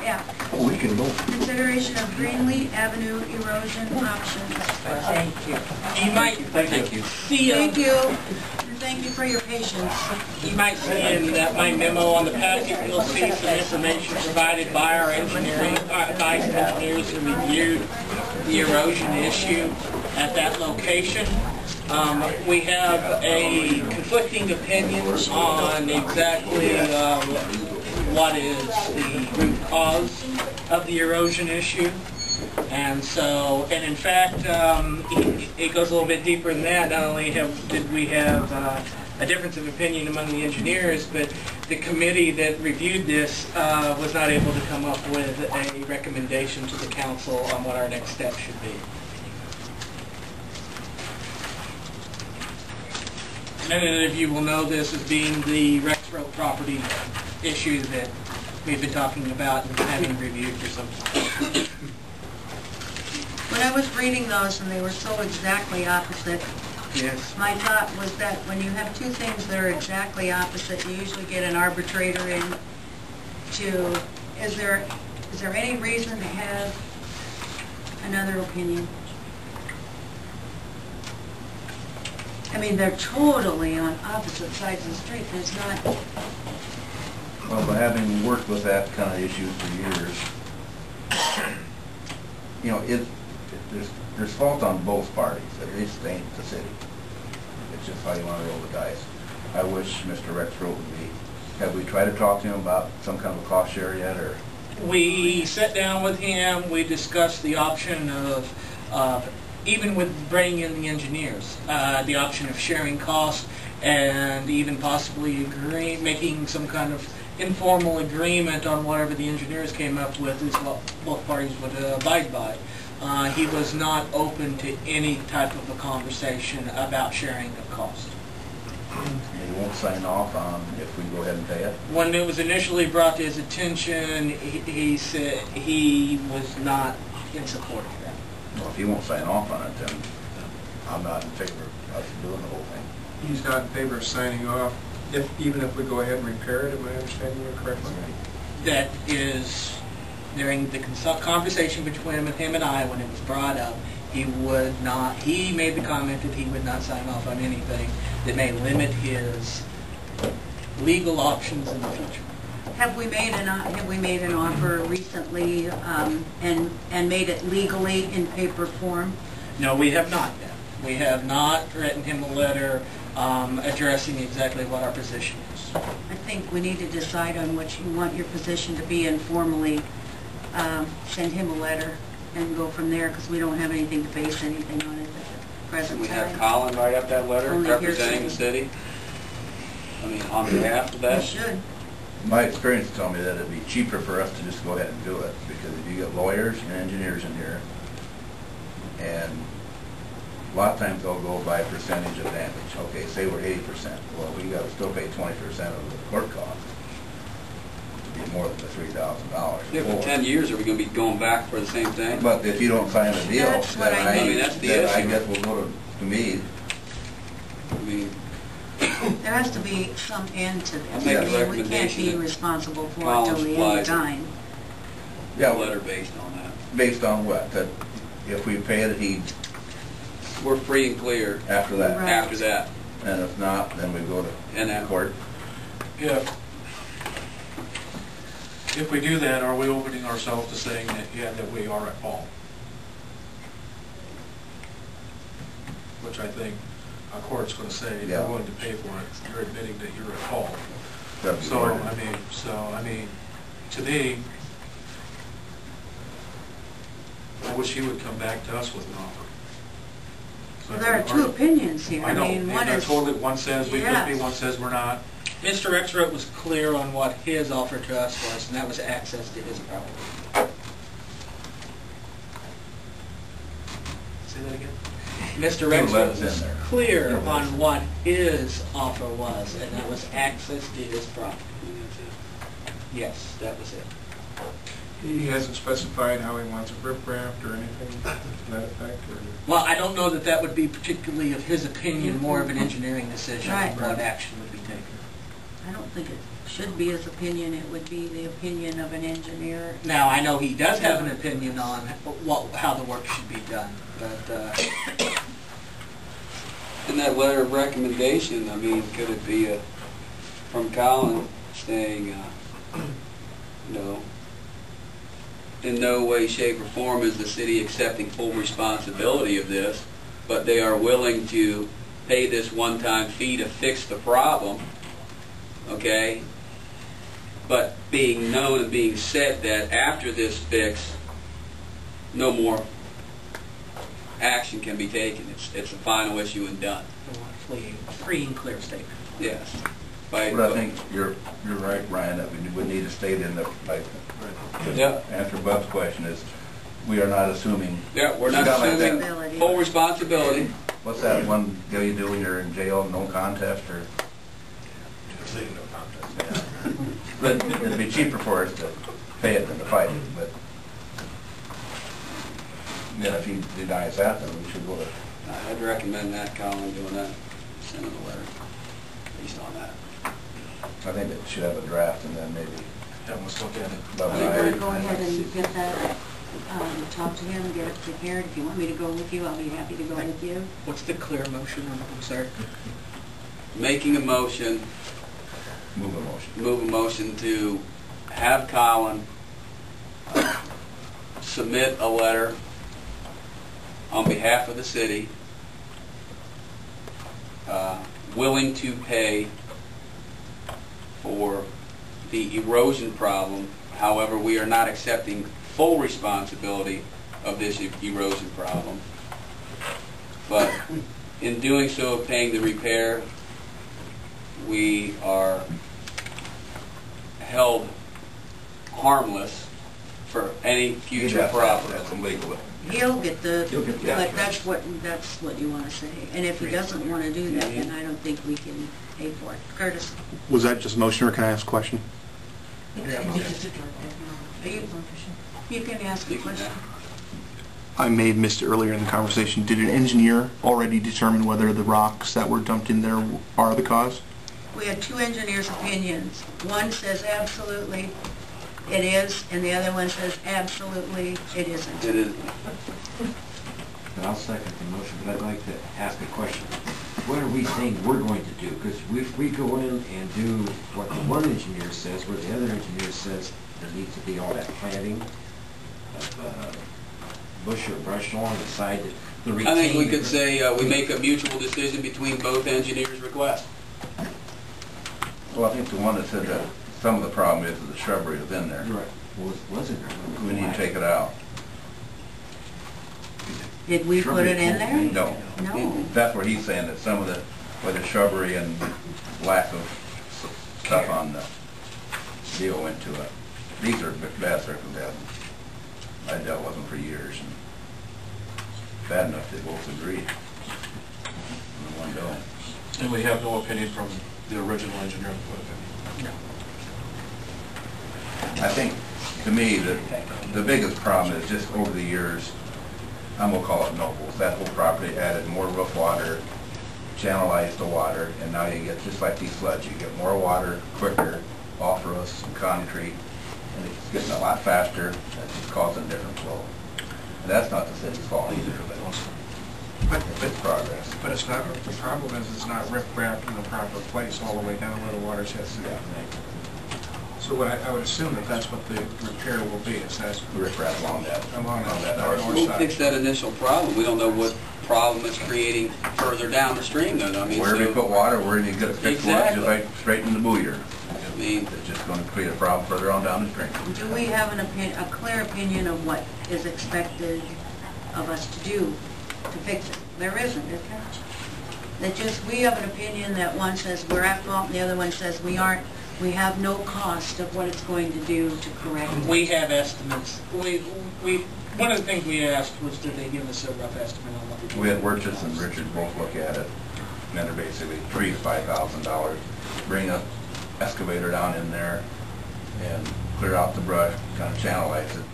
F. Oh, we can go. Consideration of Greenlee Avenue erosion options. Thank you. You might, thank you. See, Thank you. And thank you for your patience. you might see in my memo on the packet, you'll see some information provided by our engineering, by some engineers who reviewed the erosion issue at that location. We have a conflicting opinions on exactly what is the root cause of the erosion issue. And so, and in fact, it goes a little bit deeper than that. Not only did we have a difference of opinion among the engineers, but the committee that reviewed this was not able to come up with a recommendation to the council on what our next step should be. Many of you will know this as being the Rex Road property issue that we've been talking about and having reviewed for some time. When I was reading those and they were so exactly opposite, Yes. my thought was that when you have two things that are exactly opposite, you usually get an arbitrator in to, is there any reason to have another opinion? I mean, they're totally on opposite sides of the street. There's not... Well, by having worked with that kind of issue for years, you know, there's fault on both parties. It ain't the city. It's just how you want to roll the dice. I wish Mr. Rexroth would be. Have we tried to talk to him about some kind of a cost share yet, or? We sat down with him. We discussed the option of even with bringing in the engineers, the option of sharing costs and even possibly making some kind of informal agreement on whatever the engineers came up with is what both parties would abide by. He was not open to any type of a conversation about sharing of cost. He won't sign off on if we go ahead and pay it? When it was initially brought to his attention, he said he was not in support of that. Well, if he won't sign off on it, then I'm not in favor of us doing the whole thing. He's not in favor of signing off, even if we go ahead and repair it, am I understanding you correctly? That is, during the conversation between him and I, when it was brought up, he made the comment that he would not sign off on anything that may limit his legal options in the future. Have we made an offer recently and made it legally in paper form? No, we have not yet. We have not written him a letter addressing exactly what our position is. I think we need to decide on what you want your position to be and formally send him a letter and go from there, because we don't have anything to base anything on it at the present Can we time. have Colin write up that letter Only representing the hearsay. city? I mean, on behalf of We that? should. My experience tells me that it'd be cheaper for us to just go ahead and do it, because if you get lawyers and engineers in here, and a lot of times they'll go by percentage of damage. Okay, say we're 80%. Well, we got to still pay 20% of the court cost. It'd be more than the $3,000. Yeah, for 10 years, are we going to be going back for the same thing? But if you don't sign a deal, That's what then I mean, that's the then I issue. guess we'll go to me. I mean, There has to be some end to I'll this. make a I mean, we can't recommendation be that responsible for it Collins till the end of applies. time. a Yeah, letter based on that. based on what? That if we pay it, he We're free and clear after that. Right. after that. And if not, then we go And to that- court. If we do that, are we opening ourselves to saying that, yeah, that we are at fault? Which I think a court's going to say, if you're Yeah. willing to pay for it, you're admitting that you're at fault. That'd be So, ordered. I mean, to me, I wish he would come back to us with an offer. So Well, there are two opinions here. I know, mean, and one they're is, totally, one says we could be, Yes. one says we're not. Mr. Rexroth was clear on what his offer to us was, and that was access to his property. Say that again? Mr. Let us Rexroth in was there. clear on what his offer was, and that was access to his property. Yes, that was it. He hasn't specified how he wants it rip-wrapped or anything to that effect, or? Well, I don't know that that would be particularly of his opinion, more of an engineering decision Right. of what action would be taken. I don't think it should be his opinion, it would be the opinion of an engineer. Now, I know he does have an opinion on how the work should be done, but, In that letter of recommendation, I mean, could it be from Colin saying, in no way, shape, or form is the city accepting full responsibility of this, but they are willing to pay this one-time fee to fix the problem, okay? But being known and being said that after this fix, no more action can be taken. It's a final issue and done. free and clear statement. Yes. But I think you're right, Ryan, that we would need to state in the, like, Yeah. answer Bub's question is, we are not assuming. Yeah, we're not Not like assuming that. full responsibility. What's that one deal you do when you're in jail, no contest, or? Yeah. But it'd be cheaper for us to pay it than to fight it, but then if he denies that, then we should go to. I'd recommend that, Colin, doing that. Send him a letter, based on that. I think it should have a draft and then maybe. Yeah, let's look at it. Bub You and want I- to go ahead and get that, talk to him, get it prepared. If you want me to go with you, I'll be happy to go with you. What's the clear motion? I'm sorry. Making a motion, Move a motion. move a motion to have Colin submit a letter on behalf of the city, willing to pay for the erosion problem. However, we are not accepting full responsibility of this erosion problem. But in doing so, paying the repair, we are held harmless for any future problem. That's illegal. He'll get the, He'll get the but extra. that's what you want to say. And if he doesn't want to do that, then I don't think we can pay for it. Curtis? Was that just a motion, or can I ask a question? Are you can ask a question. I may have missed it earlier in the conversation. Did an engineer already determine whether the rocks that were dumped in there are the cause? We had two engineers' opinions. One says absolutely it is, and the other one says absolutely it isn't. It is. But I'll second the motion, but I'd like to ask a question. What are we saying we're going to do? Because if we go in and do what the one engineer says, where the other engineer says there needs to be all that planting of bush or brush along the side, the I think we could say we make a mutual decision between both engineers' requests. Well, I think the one that said that some of the problem is the shrubbery within there. Right. Wasn't there? We need to take it out. Did we put it in there? No. No. That's what he's saying, that some of the, where the shrubbery and lack of stuff on the deal went to it. These are bad circumstances. I dealt with them for years, and bad enough they both agreed. And the one don't. And we have no opinion from the original engineer. I think, to me, the biggest problem is just over the years, I'm gonna call it Nobles. That whole property added more roof water, channelized the water, and now you get, just like these floods, you get more water quicker off roofs and concrete, and it's getting a lot faster. That's just causing different flow. And that's not the city's fault either, but it's progress. But it's not, the problem is it's not riprap in the proper place all the way down where the watershed is. So what I would assume that that's what the repair will be, is that's Riprap along that north We'll side. fix that initial problem. We don't know what problem it's creating further down the stream, though. I mean, Wherever you so, put water, where you get a fixed one, Exactly. just like straight in the booyer. I mean, It's just gonna create a problem further on down the stream. Do we have a clear opinion of what is expected of us to do to fix it? There isn't, is there? That just, we have an opinion that one says we're at fault and the other one says we aren't. We have no cost of what it's going to do to correct it. We have estimates. One of the things we asked was, did they give us a rough estimate on what We had Wirtz and Richard both look at it, and they're basically $3,000 to $5,000. Bring a excavator down in there and clear out the brush, kind of channelize it,